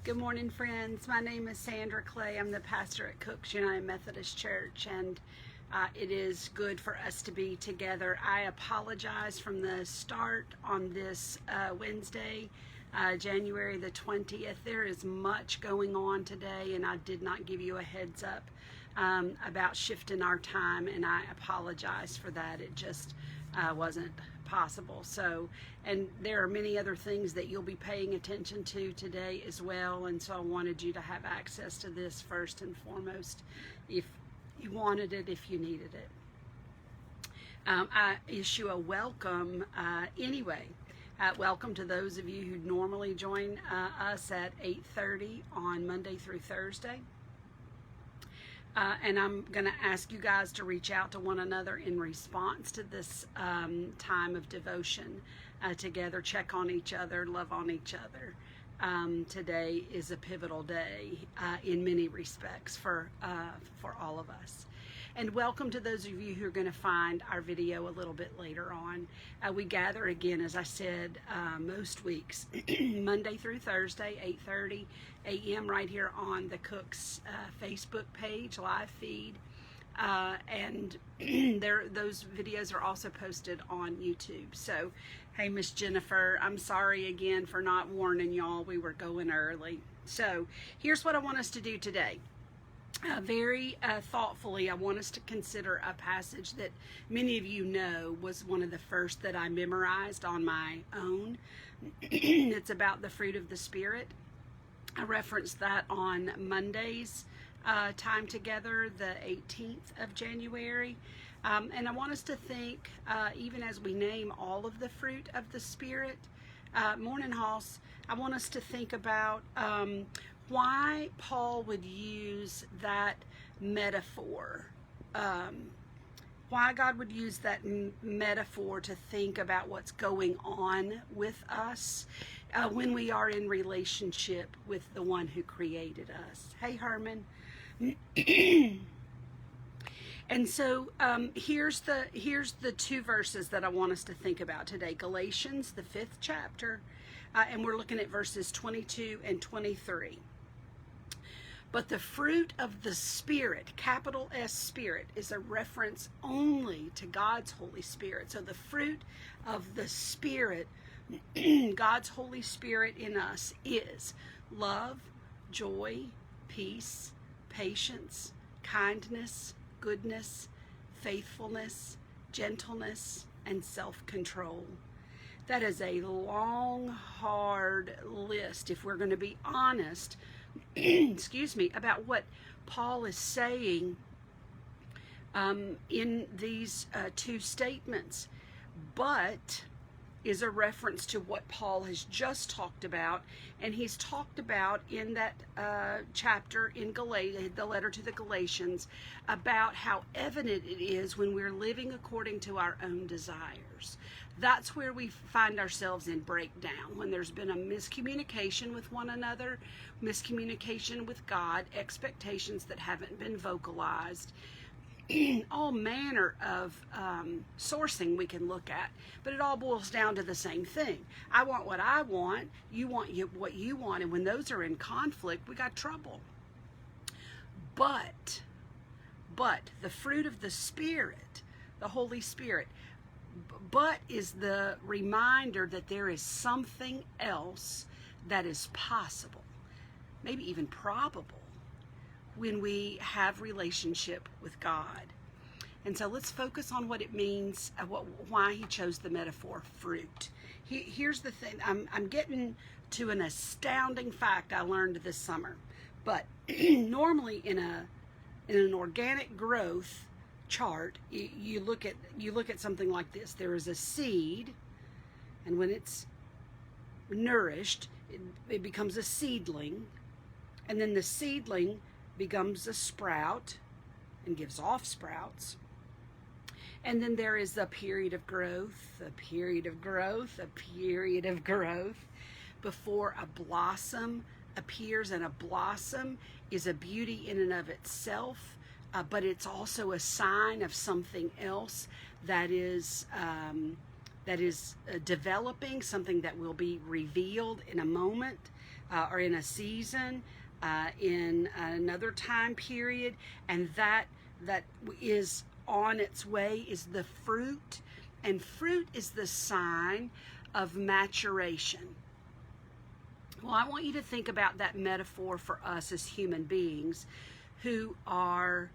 Good morning, friends. My name is Sandra Clay. I'm the pastor at Cook's United Methodist Church, and it is good for us to be together. I apologize from the start on this Wednesday, January the 20th. There is much going on today, and I did not give you a heads up about shifting our time, and I apologize for that. It just wasn't possible. So, and there are many other things that you'll be paying attention to today as well, and so I wanted you to have access to this first and foremost if you wanted it, if you needed it. I issue a welcome anyway. Welcome to those of you who normally join us at 8:30 on Monday through Thursday. And I'm going to ask you guys to reach out to one another in response to this time of devotion together. Check on each other, love on each other. Today is a pivotal day in many respects for all of us. And welcome to those of you who are going to find our video a little bit later on. We gather again, as I said, most weeks, Monday through Thursday, 8:30 a.m. right here on the Cook's Facebook page, live feed. And those videos are also posted on YouTube. So, hey, Miss Jennifer, I'm sorry again for not warning y'all. We were going early. So, here's what I want us to do today. Very thoughtfully, I want us to consider a passage that many of you know was one of the first that I memorized on my own. It's about the fruit of the Spirit. I referenced that on Monday's time together, the 18th of January. And I want us to think, even as we name all of the fruit of the Spirit, Morning House, I want us to think about why Paul would use that metaphor, why God would use that metaphor to think about what's going on with us when we are in relationship with the one who created us. Hey, Herman. And so here's the two verses that I want us to think about today. Galatians, the 5th chapter, and we're looking at verses 22 and 23. But the fruit of the Spirit, capital S Spirit, is a reference only to God's Holy Spirit. So the fruit of the Spirit, God's Holy Spirit in us, is love, joy, peace, patience, kindness, goodness, faithfulness, gentleness, and self-control. That is a long, hard list if we're going to be honest excuse me, about what Paul is saying in these two statements, but is a reference to what Paul has just talked about, and he's talked about in that chapter in the letter to the Galatians, about how evident it is when we're living according to our own desires. That's where we find ourselves in breakdown, when there's been a miscommunication with one another, miscommunication with God, expectations that haven't been vocalized, all manner of sourcing we can look at, but it all boils down to the same thing. I want what I want, you want what you want, and when those are in conflict, we got trouble. But the fruit of the Spirit, the Holy Spirit, but is the reminder that there is something else that is possible, maybe even probable, when we have relationship with God. And so let's focus on what it means, why he chose the metaphor fruit. Here's the thing. I'm getting to an astounding fact I learned this summer. But normally in an organic growth chart, you look at something like this. There is a seed, and when it's nourished, it becomes a seedling, and then the seedling becomes a sprout and gives off sprouts. And then there is a period of growth, a period of growth, a period of growth before a blossom appears. And a blossom is a beauty in and of itself, but it's also a sign of something else that is that is developing, something that will be revealed in a moment or in a season, in another time period, and that is on its way is the fruit, and fruit is the sign of maturation. Well, I want you to think about that metaphor for us as human beings who are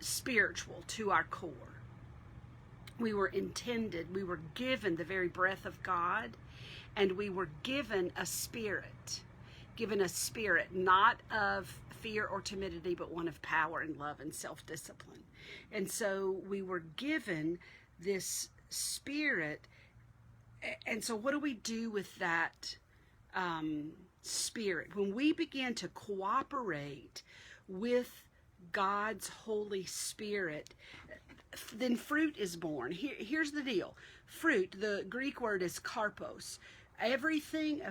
spiritual to our core. We were intended, we were given the very breath of God, and we were given a spirit not of fear or timidity, but one of power and love and self-discipline. And so we were given this spirit. And so what do we do with that spirit? When we begin to cooperate with God's Holy Spirit, then fruit is born. Here's the deal. Fruit, the Greek word is karpos.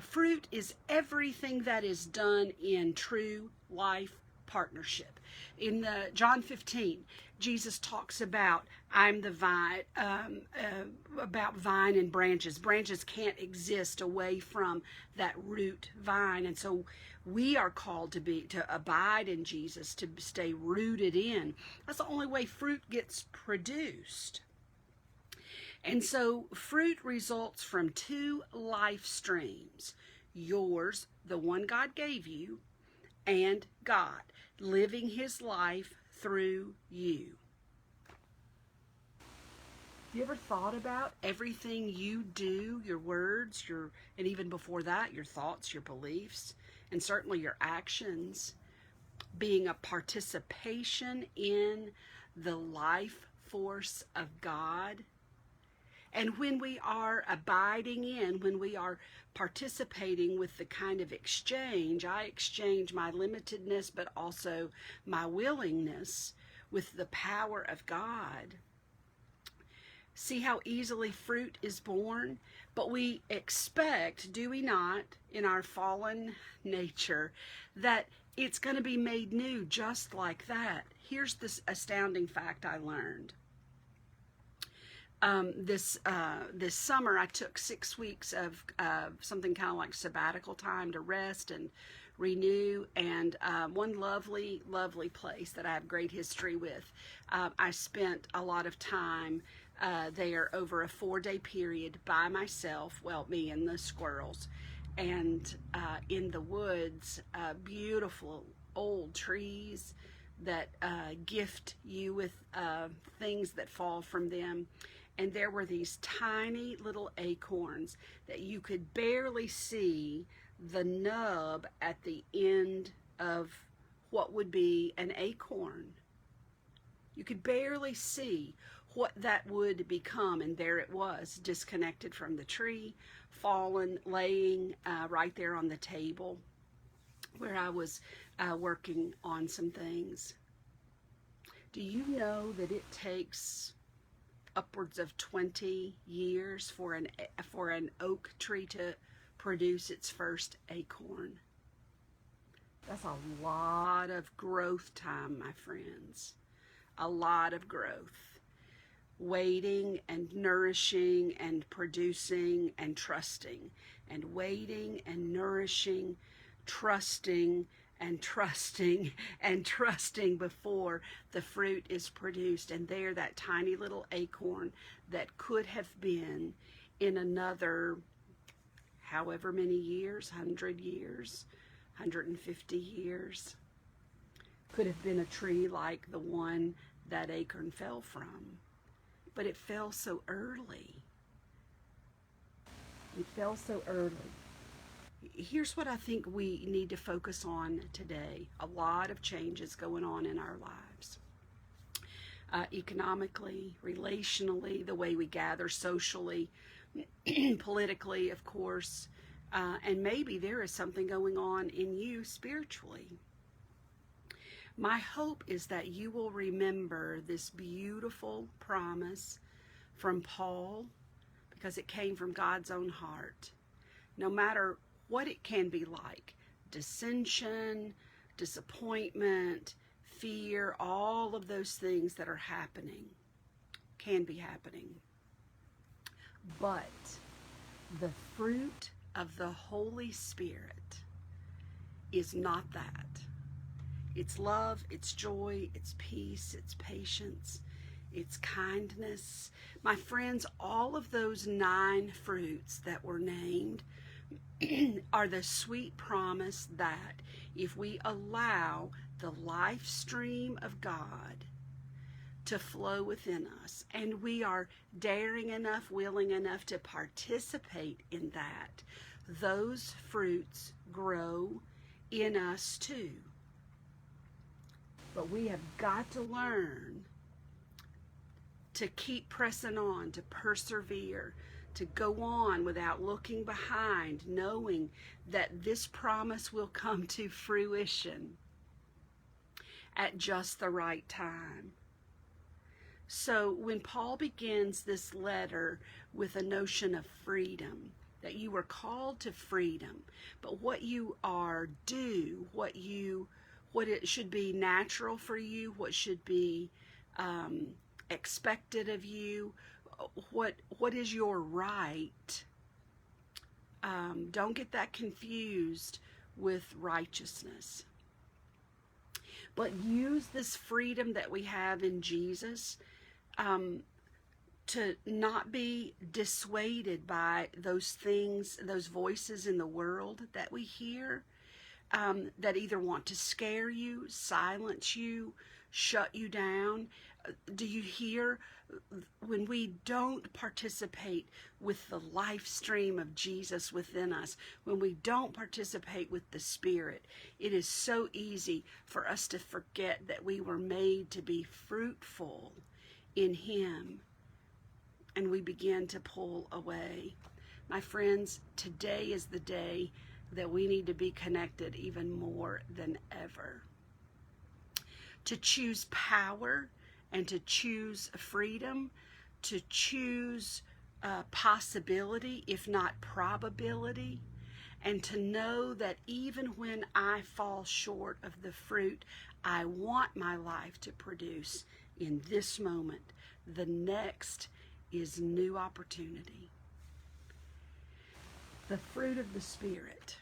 Fruit is everything that is done in true life partnership. In John 15, Jesus talks about, I'm the vine, about vine and branches. Branches can't exist away from that root vine. And so we are called to abide in Jesus, to stay rooted in. That's the only way fruit gets produced. And so fruit results from two life streams. Yours, the one God gave you, and God living his life through you. You ever thought about everything you do, your words, and even before that, your thoughts, your beliefs, and certainly your actions, being a participation in the life force of God? And when we are abiding in, when we are participating with the kind of exchange, I exchange my limitedness, but also my willingness with the power of God. See how easily fruit is born? But we expect, do we not, in our fallen nature, that it's going to be made new just like that. Here's this astounding fact I learned. This summer, I took 6 weeks of something kind of like sabbatical time to rest and renew, and one lovely, lovely place that I have great history with. I spent a lot of time there over a 4-day period by myself, well, me and the squirrels, and in the woods, beautiful old trees that gift you with things that fall from them. And there were these tiny little acorns that you could barely see the nub at the end of what would be an acorn. You could barely see what that would become, and there it was, disconnected from the tree, fallen, laying right there on the table where I was working on some things. Do you know that it takes upwards of 20 years for an oak tree to produce its first acorn? That's a lot of growth time, my friends. A lot of growth. Waiting and nourishing and producing and trusting. And waiting and nourishing, trusting and trusting and trusting before the fruit is produced. And there, that tiny little acorn that could have been in another however many years, 100 years, 150 years, could have been a tree like the one that acorn fell from. But it fell so early. It fell so early. Here's what I think we need to focus on today. A lot of changes going on in our lives. Economically, relationally, the way we gather socially, politically, of course. And maybe there is something going on in you spiritually. My hope is that you will remember this beautiful promise from Paul, because it came from God's own heart. No matter what it can be like, dissension, disappointment, fear, all of those things that are happening, can be happening. But the fruit of the Holy Spirit is not that. It's love, it's joy, it's peace, it's patience, it's kindness. My friends, all of those 9 fruits that were named are the sweet promise that if we allow the life stream of God to flow within us, and we are daring enough, willing enough to participate in that, those fruits grow in us too. But we have got to learn to keep pressing on, to persevere, to go on without looking behind, knowing that this promise will come to fruition at just the right time. So when Paul begins this letter with a notion of freedom, that you were called to freedom, but what you are due, what it should be natural for you, what should be expected of you, what is your right. Don't get that confused with righteousness. But use this freedom that we have in Jesus to not be dissuaded by those things, those voices in the world that we hear, that either want to scare you, silence you, shut you down. Do you hear when we don't participate with the life stream of Jesus within us, when we don't participate with the Spirit, it is so easy for us to forget that we were made to be fruitful in Him, and we begin to pull away. My friends, today is the day that we need to be connected even more than ever. To choose power and to choose freedom, to choose possibility, if not probability, and to know that even when I fall short of the fruit I want my life to produce in this moment, the next is new opportunity. The fruit of the Spirit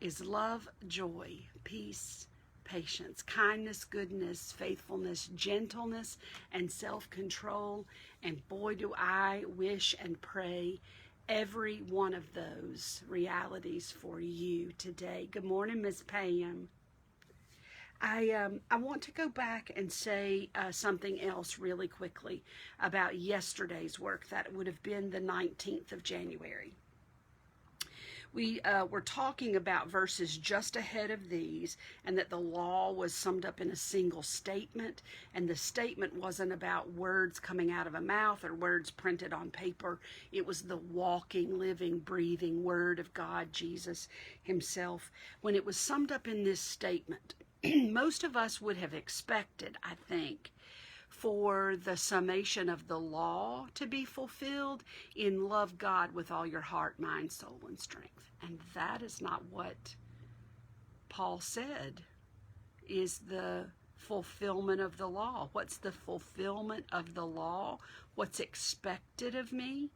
is love, joy, peace, patience, kindness, goodness, faithfulness, gentleness, and self-control. And boy, do I wish and pray every one of those realities for you today. Good morning, Miss Pam. I want to go back and say something else really quickly about yesterday's work. That would have been the 19th of January. We were talking about verses just ahead of these, and that the law was summed up in a single statement, and the statement wasn't about words coming out of a mouth or words printed on paper. It was the walking, living, breathing Word of God, Jesus Himself. When it was summed up in this statement, most of us would have expected, I think, for the summation of the law to be fulfilled in love God with all your heart, mind, soul, and strength. And that is not what Paul said is the fulfillment of the law. What's the fulfillment of the law? What's expected of me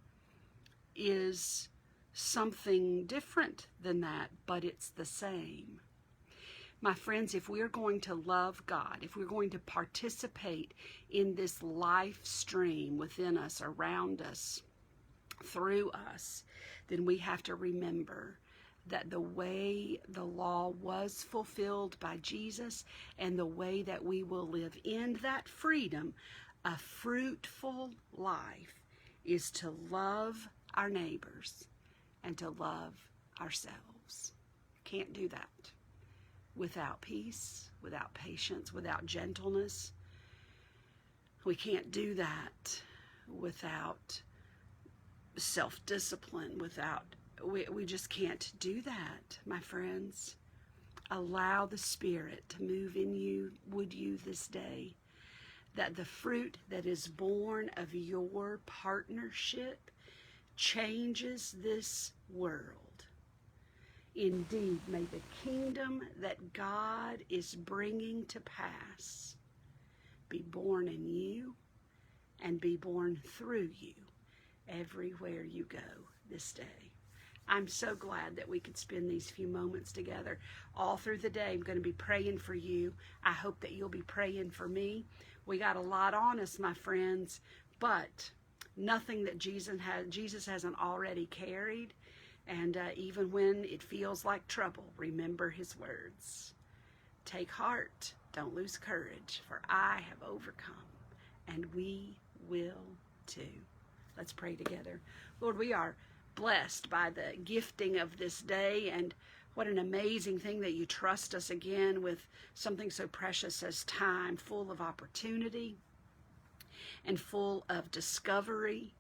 is something different than that, but it's the same. My friends, if we're going to love God, if we're going to participate in this life stream within us, around us, through us, then we have to remember that the way the law was fulfilled by Jesus and the way that we will live in that freedom, a fruitful life, is to love our neighbors and to love ourselves. Can't do that without peace, without patience, without gentleness. We can't do that without self-discipline, we just can't do that, my friends. Allow the Spirit to move in you, would you, this day, that the fruit that is born of your partnership changes this world. Indeed, may the kingdom that God is bringing to pass be born in you and be born through you everywhere you go this day. I'm so glad that we could spend these few moments together. All through the day, I'm going to be praying for you. I hope that you'll be praying for me. We got a lot on us, my friends, but nothing that Jesus hasn't already carried. And even when it feels like trouble, remember his words. Take heart, don't lose courage, for I have overcome, and we will too. Let's pray together. Lord, we are blessed by the gifting of this day, and what an amazing thing that you trust us again with something so precious as time, full of opportunity and full of discovery.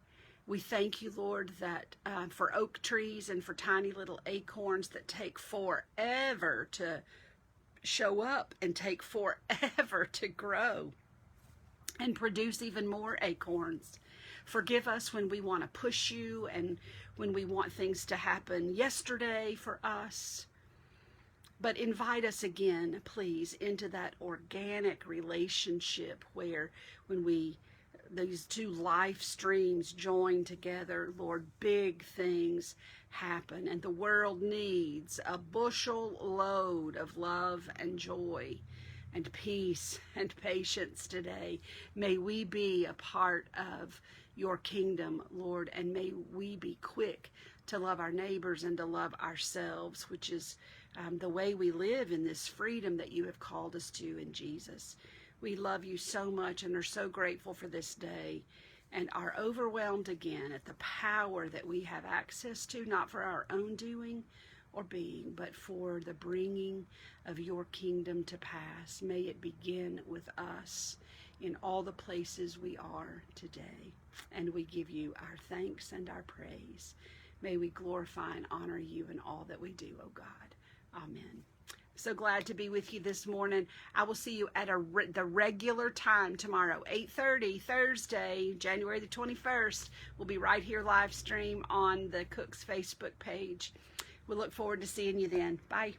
We thank you, Lord, that for oak trees and for tiny little acorns that take forever to show up and take forever to grow and produce even more acorns. Forgive us when we want to push you and when we want things to happen yesterday for us. But invite us again, please, into that organic relationship where when these two life streams join together, Lord, big things happen. And the world needs a bushel load of love and joy and peace and patience today. May we be a part of your kingdom, Lord, and may we be quick to love our neighbors and to love ourselves, which is the way we live in this freedom that you have called us to in Jesus. We love you so much and are so grateful for this day and are overwhelmed again at the power that we have access to, not for our own doing or being, but for the bringing of your kingdom to pass. May it begin with us in all the places we are today. And we give you our thanks and our praise. May we glorify and honor you in all that we do, O God. Amen. So glad to be with you this morning. I will see you at the regular time tomorrow, 8:30, Thursday, January the 21st. We'll be right here live stream on the Cook's Facebook page. We look forward to seeing you then. Bye.